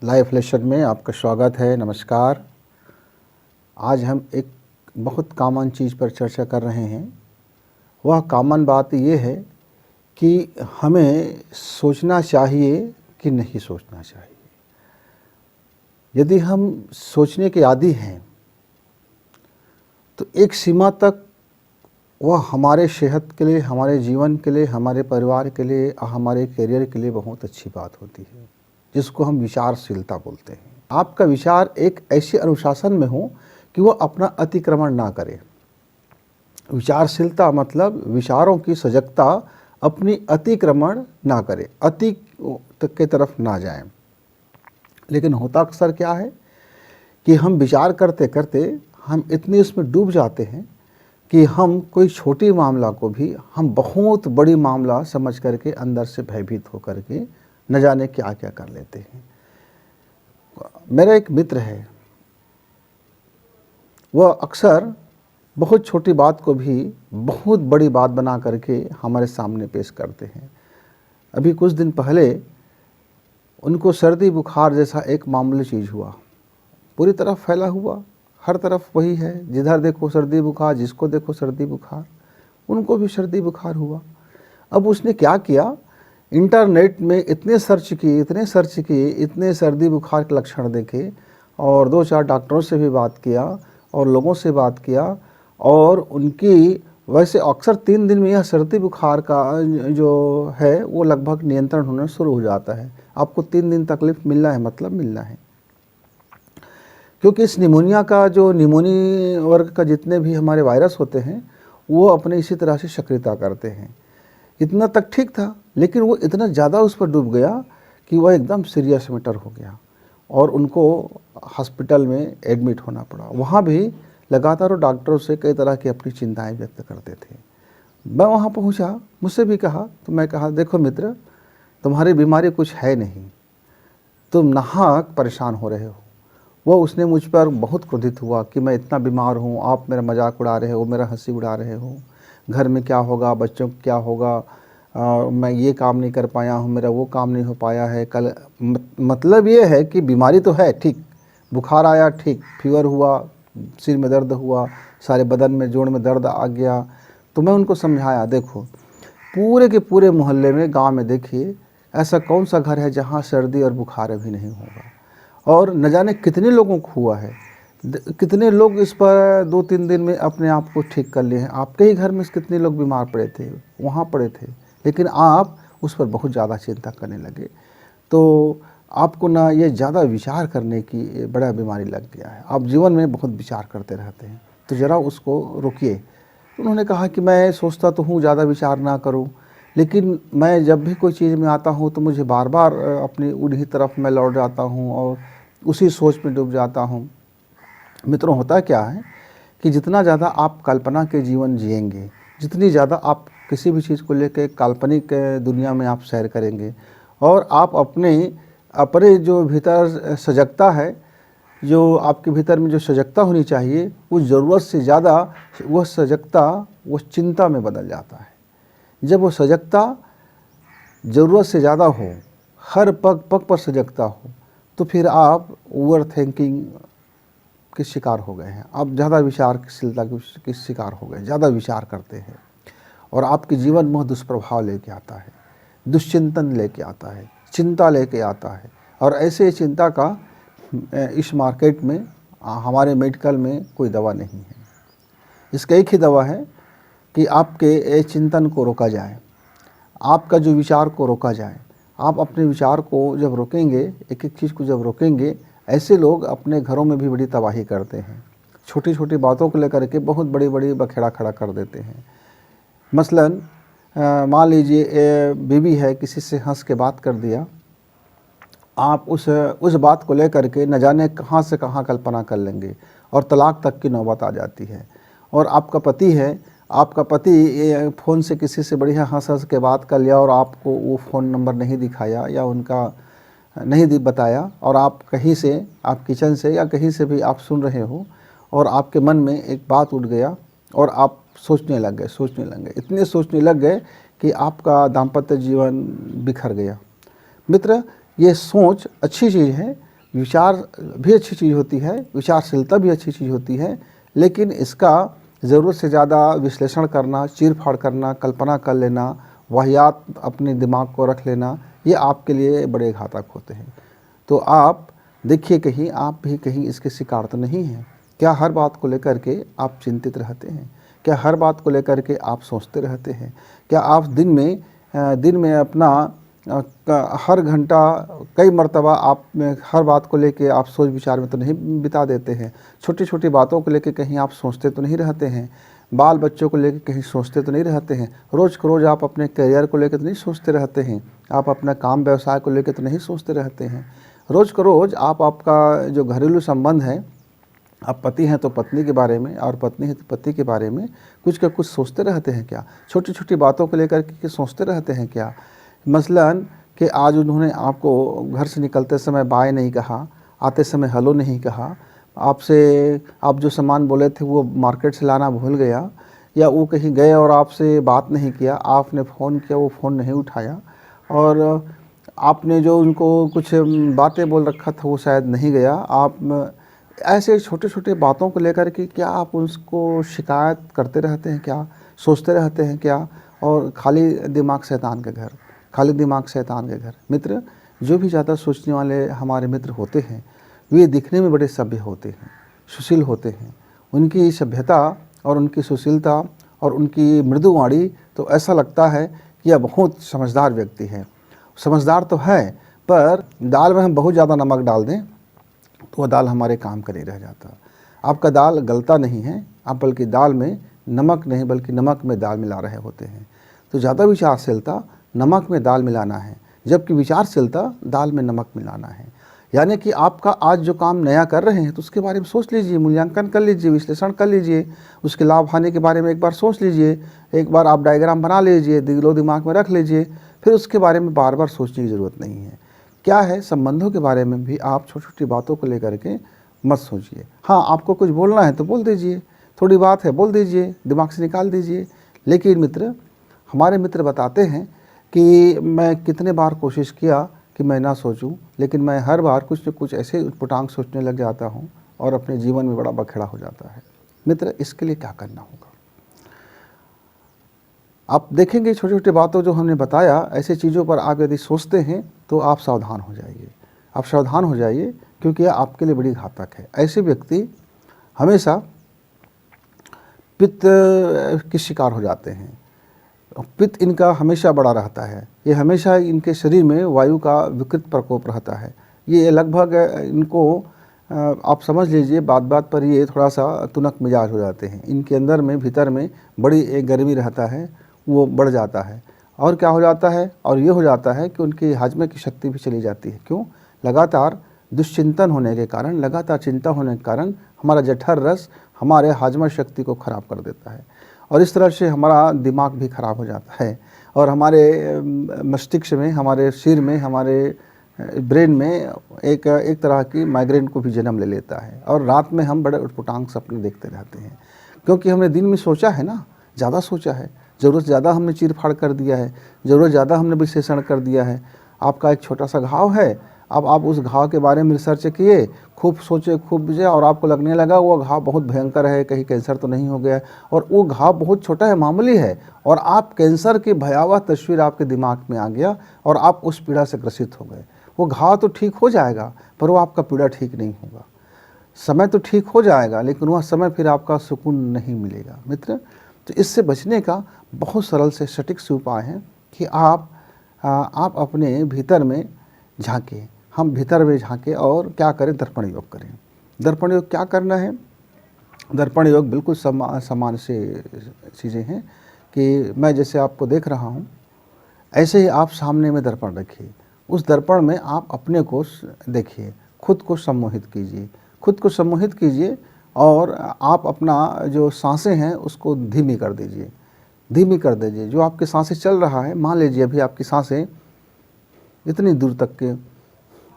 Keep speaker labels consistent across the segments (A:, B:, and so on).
A: Life lesson में आपका स्वागत है। नमस्कार। आज हम एक बहुत कॉमन चीज़ पर चर्चा कर रहे हैं। वह कॉमन बात ये है कि हमें सोचना चाहिए कि नहीं सोचना चाहिए। यदि हम सोचने के आदी हैं तो एक सीमा तक वह हमारे सेहत के लिए, हमारे जीवन के लिए, हमारे परिवार के लिए, हमारे करियर के लिए बहुत अच्छी बात होती है, जिसको हम विचारशीलता बोलते हैं। आपका विचार एक ऐसे अनुशासन में हो कि वो अपना अतिक्रमण ना करे। विचारशीलता मतलब विचारों की सजगता अपनी अतिक्रमण ना करे, अति तक के तरफ ना जाए। लेकिन होता अक्सर क्या है कि हम विचार करते करते हम इतने उसमें डूब जाते हैं कि हम कोई छोटी मामला को भी हम बहुत बड़ी मामला समझ करके अंदर से भयभीत होकर के न जाने क्या क्या कर लेते हैं। मेरा एक मित्र है, वह अक्सर बहुत छोटी बात को भी बहुत बड़ी बात बना करके हमारे सामने पेश करते हैं। अभी कुछ दिन पहले उनको सर्दी बुखार जैसा एक मामूली चीज़ हुआ, पूरी तरफ फैला हुआ, हर तरफ वही है, जिधर देखो सर्दी बुखार, जिसको देखो सर्दी बुखार। उनको भी सर्दी बुखार हुआ। अब उसने क्या किया, इंटरनेट में इतने सर्च किए, इतने सर्दी बुखार के लक्षण देखे और 2-4 डॉक्टरों से भी बात किया और लोगों से बात किया। और उनकी वैसे अक्सर 3 दिन में यह सर्दी बुखार का जो है वो लगभग नियंत्रण होना शुरू हो जाता है। आपको 3 दिन तकलीफ मिलना है, मतलब मिलना है, क्योंकि इस निमोनिया का जो निमोनी वर्ग का जितने भी हमारे वायरस होते हैं वो अपने इसी तरह से सक्रियता करते हैं। इतना तक ठीक था, लेकिन वो इतना ज़्यादा उस पर डूब गया कि वह एकदम सीरियस मैटर हो गया और उनको हॉस्पिटल में एडमिट होना पड़ा। वहाँ भी लगातार वो डॉक्टरों से कई तरह की अपनी चिंताएं व्यक्त करते थे। मैं वहाँ पहुँचा, मुझसे भी कहा, तो मैं कहा देखो मित्र, तुम्हारी बीमारी कुछ है नहीं, तुम नाहक परेशान हो रहे हो। वो उसने मुझ पर बहुत क्रोधित हुआ कि मैं इतना बीमार हूँ, आप मेरा मजाक उड़ा रहे हो, मेरा हंसी उड़ा रहे हो, घर में क्या होगा, बच्चों को क्या होगा, मैं ये काम नहीं कर पाया हूँ, मेरा वो काम नहीं हो पाया है कल। मतलब ये है कि बीमारी तो है ठीक, बुखार आया ठीक, फीवर हुआ, सिर में दर्द हुआ, सारे बदन में जोड़ में दर्द आ गया। तो मैं उनको समझाया, देखो पूरे के पूरे मोहल्ले में, गांव में देखिए ऐसा कौन सा घर है जहां सर्दी और बुखार अभी नहीं होगा। और न जाने कितने लोगों को हुआ है, कितने लोग इस पर 2-3 दिन में अपने आप को ठीक कर लिए हैं। आपके ही घर में कितने लोग बीमार पड़े थे, वहाँ पड़े थे, लेकिन आप उस पर बहुत ज़्यादा चिंता करने लगे। तो आपको ना ये ज़्यादा विचार करने की बड़ा बीमारी लग गया है, आप जीवन में बहुत विचार करते रहते हैं, तो ज़रा उसको रोकिए। उन्होंने कहा कि मैं सोचता तो हूँ ज़्यादा विचार ना करूँ, लेकिन मैं जब भी कोई चीज़ में आता हूँ तो मुझे बार बार अपनी उन्हीं तरफ मैं लौट जाता हूँ और उसी सोच में डूब जाता हूँ। मित्रों, होता क्या है कि जितना ज़्यादा आप कल्पना के जीवन जिएंगे, जितनी ज़्यादा आप किसी भी चीज़ को लेकर काल्पनिक दुनिया में आप सैर करेंगे और आप अपने जो भीतर सजगता है, जो आपके भीतर में जो सजगता होनी चाहिए, वो ज़रूरत से ज़्यादा वह सजगता वो चिंता में बदल जाता है। जब वो सजगता ज़रूरत से ज़्यादा हो, हर पग पग पर सजगता हो, तो फिर आप ओवर थिंकिंग के शिकार हो गए हैं, आप ज़्यादा विचारशीलता के शिकार हो गए, ज़्यादा विचार करते हैं और आपके जीवन में दुष्प्रभाव लेके आता है, दुश्चिंतन लेके आता है, चिंता लेके आता है। और ऐसे चिंता का इस मार्केट में, हमारे मेडिकल में कोई दवा नहीं है। इसका एक ही दवा है कि आपके चिंतन को रोका जाए, आपका जो विचार को रोका जाए। आप अपने विचार को जब रोकेंगे, एक एक चीज़ को जब रोकेंगे, ऐसे लोग अपने घरों में भी बड़ी तबाही करते हैं। छोटी छोटी बातों को लेकर के बहुत बड़ी बड़ी बखेड़ा खड़ा कर देते हैं। मसलन मान लीजिए बीवी है, किसी से हंस के बात कर दिया, आप उस बात को लेकर के न जाने कहाँ से कहाँ कल्पना कर लेंगे और तलाक तक की नौबत आ जाती है। और आपका पति है, आपका पति फ़ोन से किसी से बढ़िया हंस के बात कर लिया और आपको वो फ़ोन नंबर नहीं दिखाया या उनका नहीं बताया, और आप कहीं से, आप किचन से या कहीं से भी आप सुन रहे हो और आपके मन में एक बात उठ गया और आप सोचने लग गए, इतने सोचने लग गए कि आपका दाम्पत्य जीवन बिखर गया। मित्र, ये सोच अच्छी चीज़ है, विचार भी अच्छी चीज़ होती है, विचारशीलता भी अच्छी चीज़ होती है, लेकिन इसका ज़रूरत से ज़्यादा विश्लेषण करना, चीर-फाड़ करना, कल्पना कर लेना, वाहियात अपने दिमाग को रख लेना, ये आपके लिए बड़े घातक होते हैं। तो आप देखिए, कहीं आप भी कहीं इसके शिकार तो नहीं हैं। क्या हर बात को लेकर के आप चिंतित रहते हैं? क्या हर बात को लेकर के आप सोचते रहते हैं? क्या आप दिन में अपना हर घंटा कई मर्तबा आप में हर बात को लेके आप सोच विचार में तो नहीं बिता देते हैं? छोटी छोटी बातों को लेके कहीं आप सोचते तो नहीं रहते हैं? बाल बच्चों को लेके कहीं सोचते तो नहीं रहते हैं? रोज़ को रोज़ आप अपने करियर को लेकर तो नहीं सोचते रहते हैं? आप अपना काम व्यवसाय को लेकर तो नहीं सोचते रहते हैं? रोज़ को रोज़ आप आपका जो घरेलू संबंध है, आप पति हैं तो पत्नी के बारे में और पत्नी है तो पति के बारे में कुछ का कुछ सोचते रहते हैं क्या? छोटी छोटी बातों को लेकर के सोचते रहते हैं क्या? मसलन कि आज उन्होंने आपको घर से निकलते समय बाय नहीं कहा, आते समय हेलो नहीं कहा, आपसे आप जो सामान बोले थे वो मार्केट से लाना भूल गया, या वो कहीं गए और आपसे बात नहीं किया, आपने फ़ोन किया वो फ़ोन नहीं उठाया, और आपने जो उनको कुछ बातें बोल रखा था वो शायद नहीं गया। आप ऐसे छोटे छोटे बातों को लेकर के क्या आप उसको शिकायत करते रहते हैं क्या? सोचते रहते हैं क्या? और खाली दिमाग शैतान के घर, खाली दिमाग शैतान के घर। मित्र, जो भी ज़्यादा सोचने वाले हमारे मित्र होते हैं, वे दिखने में बड़े सभ्य होते हैं, सुशील होते हैं। उनकी सभ्यता और उनकी सुशीलता और उनकी मृदुवाणी तो ऐसा लगता है कि यह बहुत समझदार व्यक्ति है। समझदार तो है, पर दाल में हम बहुत ज़्यादा नमक डाल दें तो वह दाल हमारे काम का नहीं रह जाता। आपका दाल गलता नहीं है, आप बल्कि दाल में नमक नहीं बल्कि नमक में दाल मिला रहे होते हैं। तो ज़्यादा विचारशीलता नमक में दाल मिलाना है, जबकि विचारशीलता दाल में नमक मिलाना है। यानी कि आपका आज जो काम नया कर रहे हैं तो उसके बारे में सोच लीजिए, मूल्यांकन कर लीजिए, विश्लेषण कर लीजिए, उसके लाभ हानि के बारे में एक बार सोच लीजिए, एक बार आप डायग्राम बना लीजिए, दिलो दिमाग में रख लीजिए, फिर उसके बारे में बार बार सोचने की ज़रूरत नहीं है। क्या है, संबंधों के बारे में भी आप छोटी छोटी बातों को लेकर के मत सोचिए। हाँ, आपको कुछ बोलना है तो बोल दीजिए, थोड़ी बात है बोल दीजिए, दिमाग से निकाल दीजिए। लेकिन मित्र, हमारे मित्र बताते हैं कि मैं कितने बार कोशिश किया कि मैं ना सोचूं, लेकिन मैं हर बार कुछ न कुछ ऐसे उटपटांग सोचने लग जाता हूं और अपने जीवन में बड़ा बखेड़ा हो जाता है। मित्र, इसके लिए क्या करना होगा? आप देखेंगे छोटी छोटी बातों जो हमने बताया, ऐसे चीज़ों पर आप यदि सोचते हैं तो आप सावधान हो जाइए। आप सावधान हो जाइए, क्योंकि यह आपके लिए बड़ी घातक है। ऐसे व्यक्ति हमेशा पित्त के शिकार हो जाते हैं। पित्त इनका हमेशा बड़ा रहता है। ये हमेशा इनके शरीर में वायु का विकृत प्रकोप रहता है। ये लगभग इनको आप समझ लीजिए, बात बात पर ये थोड़ा सा तुनक मिजाज हो जाते हैं। इनके अंदर में भीतर में बड़ी एक गर्मी रहता है, वो बढ़ जाता है। और क्या हो जाता है, और ये हो जाता है कि उनकी हाजमे की शक्ति भी चली जाती है। क्यों? लगातार दुश्चिंतन होने के कारण, लगातार चिंता होने के कारण हमारा जठर रस हमारे हाजमा शक्ति को ख़राब कर देता है, और इस तरह से हमारा दिमाग भी ख़राब हो जाता है, और हमारे मस्तिष्क में, हमारे सिर में, हमारे ब्रेन में एक तरह की माइग्रेन को भी जन्म ले लेता है, और रात में हम बड़े उटपटांग सपने देखते रहते हैं। क्योंकि हमने दिन में सोचा है ना, ज़्यादा सोचा है, ज़रूरत ज़्यादा हमने चीर-फाड़ कर दिया है, ज़रूरत ज़्यादा हमने विश्लेषण कर दिया है। आपका एक छोटा सा घाव है, अब आप उस घाव के बारे में रिसर्च किए, खूब सोचे, खूब बुझे, और आपको लगने लगा वो घाव बहुत भयंकर है, कहीं कैंसर तो नहीं हो गया है, और वो घाव बहुत छोटा है, मामूली है, और आप कैंसर की भयावह तस्वीर आपके दिमाग में आ गया और आप उस पीड़ा से ग्रसित हो गए। वो घाव तो ठीक हो जाएगा, पर वो आपका पीड़ा ठीक नहीं होगा। समय तो ठीक हो जाएगा, लेकिन वह समय फिर आपका सुकून नहीं मिलेगा। मित्र, तो इससे बचने का बहुत सरल से सटीक से उपाय है कि आप अपने भीतर में झांकें। हम भीतर में झांकें और क्या करें? दर्पण योग करें। दर्पण योग क्या करना है? दर्पण योग बिल्कुल समान से चीज़ें हैं कि मैं जैसे आपको देख रहा हूँ, ऐसे ही आप सामने में दर्पण रखिए। उस दर्पण में आप अपने को देखिए, खुद को सम्मोहित कीजिए, खुद को सम्मोहित कीजिए, और आप अपना जो सांसें हैं उसको धीमी कर दीजिए, धीमी कर दीजिए। जो आपकी सांसें चल रहा है, मान लीजिए अभी आपकी सांसें इतनी दूर तक के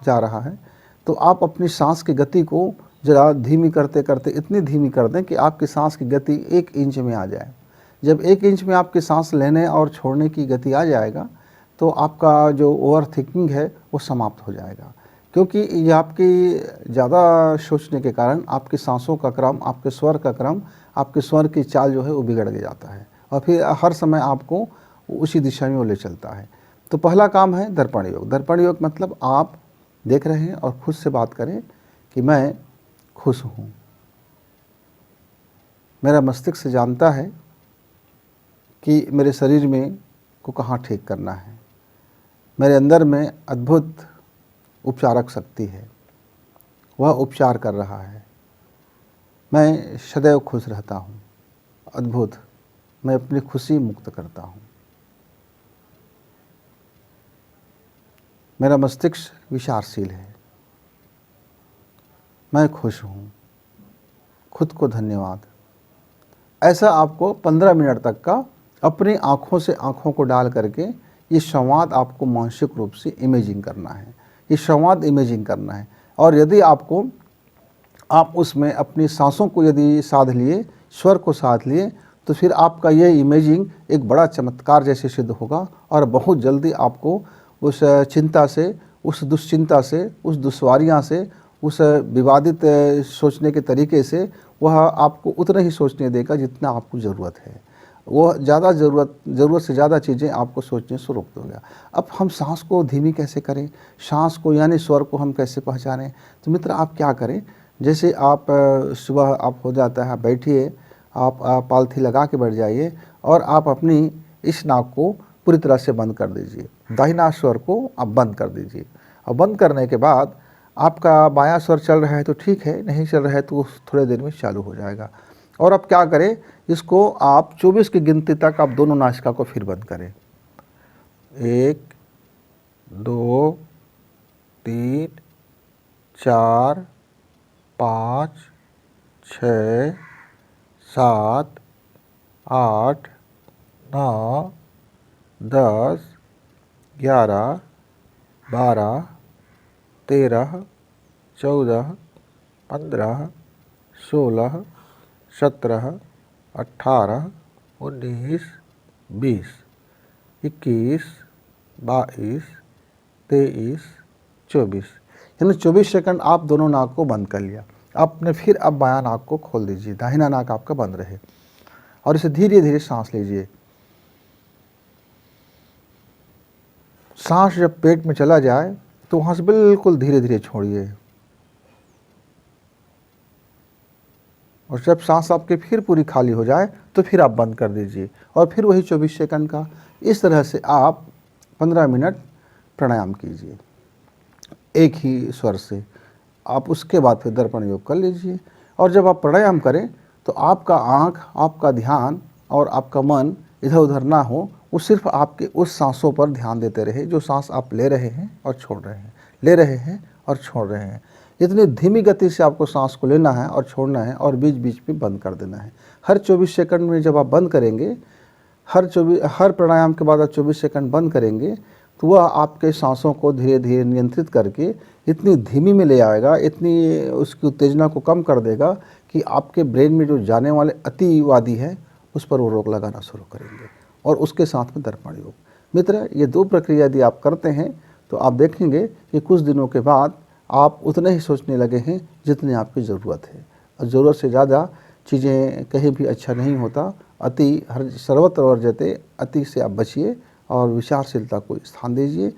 A: जा रहा है, तो आप अपनी सांस की गति को ज़रा धीमी करते करते इतनी धीमी कर दें कि आपकी सांस की गति 1 इंच में आ जाए। जब 1 इंच में आपकी सांस लेने और छोड़ने की गति आ जाएगा, तो आपका जो ओवर थिंकिंग है वो समाप्त हो जाएगा। क्योंकि ये आपकी ज़्यादा सोचने के कारण आपकी सांसों का क्रम, आपके स्वर का क्रम, आपके स्वर की चाल जो है वो बिगड़ के जाता है और फिर हर समय आपको उसी दिशा में वो ले चलता है। तो पहला काम है दर्पण योग। दर्पण योग मतलब आप देख रहे हैं और खुद से बात करें कि मैं खुश हूँ। मेरा मस्तिष्क जानता है कि मेरे शरीर में को कहाँ ठीक करना है। मेरे अंदर में अद्भुत उपचारक शक्ति है, वह उपचार कर रहा है। मैं सदैव खुश रहता हूँ। अद्भुत, मैं अपनी खुशी मुक्त करता हूँ। मेरा मस्तिष्क विचारशील है। मैं खुश हूँ। खुद को धन्यवाद। ऐसा आपको 15 मिनट तक का अपनी आँखों से आँखों को डाल करके ये संवाद आपको मानसिक रूप से इमेजिंग करना है। ये संवाद इमेजिंग करना है। और यदि आप उसमें अपनी सांसों को यदि साध लिए, स्वर को साध लिए, तो फिर आपका ये इमेजिंग एक बड़ा चमत्कार जैसे सिद्ध होगा और बहुत जल्दी आपको उस चिंता से, उस दुश्चिंता से, उस दुश्वारियाँ से, उस विवादित सोचने के तरीके से वह आपको उतना ही सोचने देगा जितना आपको ज़रूरत है। वो ज़्यादा ज़रूरत से ज़्यादा चीज़ें आपको सोचने से रोक देगा। अब हम सांस को धीमी कैसे करें, सांस को यानी स्वर को हम कैसे पहचानें? तो मित्र आप क्या करें, जैसे आप सुबह आप हो जाता है, बैठिए, आप पालथी लगा के बैठ जाइए और आप अपनी इस नाक को पूरी तरह से बंद कर दीजिए। दाहिना स्वर को आप बंद कर दीजिए और बंद करने के बाद आपका बायां स्वर चल रहा है तो ठीक है, नहीं चल रहा है तो थोड़े देर में चालू हो जाएगा। और अब क्या करें, इसको आप 24 की गिनती तक आप दोनों नासिका को फिर बंद करें। 1 2 3 4 5 6 7 8 9 10 11 12 13 14 15 16 17 18 19 20 21 22 23 24 यानी 24 सेकंड आप दोनों नाक को बंद कर लिया। आपने फिर अब बायां नाक को खोल दीजिए, दाहिना नाक आपका बंद रहे और इसे धीरे धीरे सांस लीजिए। सांस जब पेट में चला जाए तो वहाँ से बिल्कुल धीरे धीरे छोड़िए और जब सांस आपकी फिर पूरी खाली हो जाए तो फिर आप बंद कर दीजिए और फिर वही 24 सेकंड का। इस तरह से आप 15 मिनट प्राणायाम कीजिए एक ही स्वर से। आप उसके बाद फिर दर्पण योग कर लीजिए और जब आप प्राणायाम करें तो आपका आँख, आपका ध्यान और आपका मन इधर उधर ना हो, वो सिर्फ आपके उस सांसों पर ध्यान देते रहे जो सांस आप ले रहे हैं और छोड़ रहे हैं, ले रहे हैं और छोड़ रहे हैं। इतनी धीमी गति से आपको सांस को लेना है और छोड़ना है और बीच बीच में बंद कर देना है। हर 24 सेकंड में जब आप बंद करेंगे, हर प्राणायाम के बाद आप 24 सेकंड बंद करेंगे तो वह आपके सांसों को धीरे धीरे नियंत्रित करके इतनी धीमी में ले आएगा, इतनी उसकी उत्तेजना को कम कर देगा कि आपके ब्रेन में जो जाने वाले अतिवादी है उस पर वो रोक लगाना शुरू करेंगे। और उसके साथ में दर्पण योग। मित्र, ये 2 प्रक्रिया यदि आप करते हैं तो आप देखेंगे कि कुछ दिनों के बाद आप उतने ही सोचने लगे हैं जितनी आपकी ज़रूरत है। और ज़रूरत से ज़्यादा चीज़ें कहीं भी अच्छा नहीं होता। अति हर सर्वत्र वर्जते, अति से आप बचिए और विचारशीलता को स्थान दीजिए।